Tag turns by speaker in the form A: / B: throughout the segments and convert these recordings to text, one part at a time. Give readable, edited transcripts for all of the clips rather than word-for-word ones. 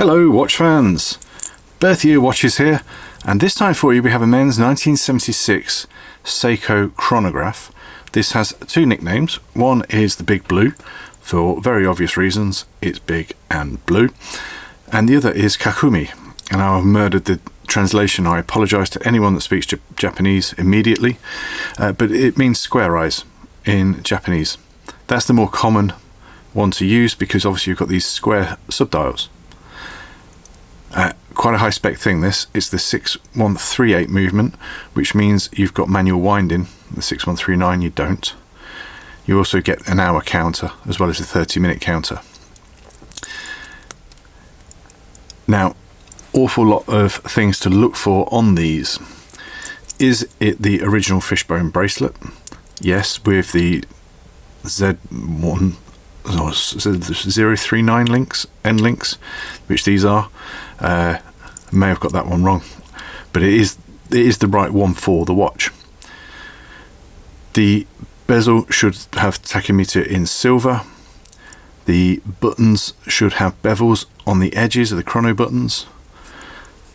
A: Hello watch fans, Berthier Watches here, and this time for you we have a men's 1976 Seiko chronograph. This has two nicknames. One is the Big Blue, for very obvious reasons, it's big and blue, and the other is Kakume, and I've murdered the translation. I apologise to anyone that speaks Japanese immediately, but it means square eyes in Japanese. That's the more common one to use because obviously you've got these square subdials. Quite a high spec thing this. It's the 6138 movement, which means you've got manual winding. The 6139 you don't. You also get an hour counter as well as a 30-minute counter. Now, awful lot of things to look for on these. Is it the original fishbone bracelet? Yes, with the Z1 039 links, end links, which these are. May have got that one wrong, but it is the right one for the watch. The bezel should have tachymeter in silver. The buttons should have bevels on the edges of the chrono buttons.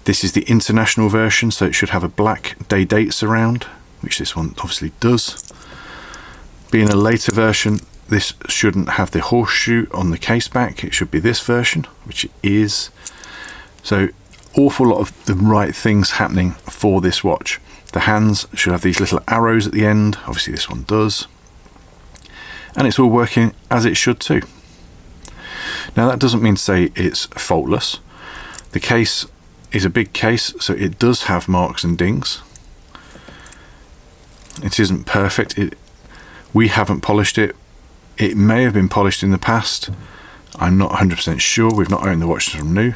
A: This is the international version, so it should have a black day date surround, which this one obviously does. Being a later version, this shouldn't have the horseshoe on the case back. It should be this version, which it is. So awful lot of the right things happening for this watch. The hands should have these little arrows at the end. Obviously this one does. And it's all working as it should too. Now that doesn't mean to say it's faultless. The case is a big case, so it does have marks and dings. It isn't perfect. We haven't polished it. It may have been polished in the past. I'm not 100% sure. We've not owned the watch from new.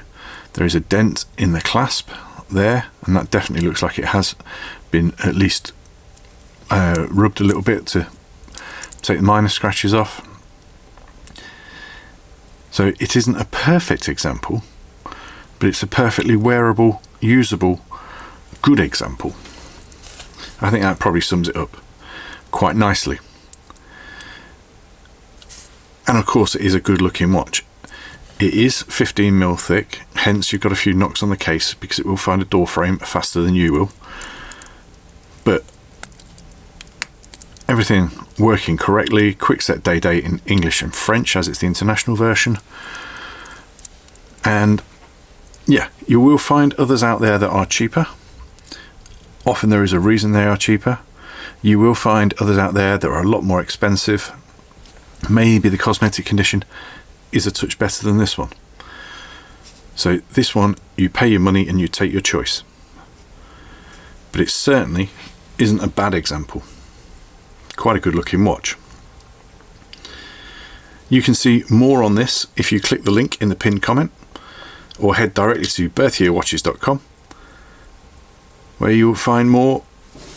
A: There is a dent in the clasp there, and that definitely looks like it has been at least rubbed a little bit to take the minor scratches off. So it isn't a perfect example, but it's a perfectly wearable, usable, good example. I think that probably sums it up quite nicely. And of course it is a good looking watch. It is 15mm thick, hence you've got a few knocks on the case because it will find a door frame faster than you will. But everything working correctly, quick set day date in English and French as it's the international version. And yeah, you will find others out there that are cheaper. Often there is a reason they are cheaper. You will find others out there that are a lot more expensive. Maybe the cosmetic condition is a touch better than this one. So this one, you pay your money and you take your choice. But it certainly isn't a bad example. Quite a good looking watch. You can see more on this if you click the link in the pinned comment, or head directly to berthierwatches.com, where you'll find more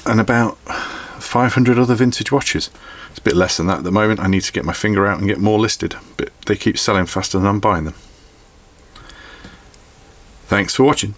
A: and about 500 other vintage watches. It's a bit less than that at the moment. I need to get my finger out and get more listed, but they keep selling faster than I'm buying them. Thanks for watching.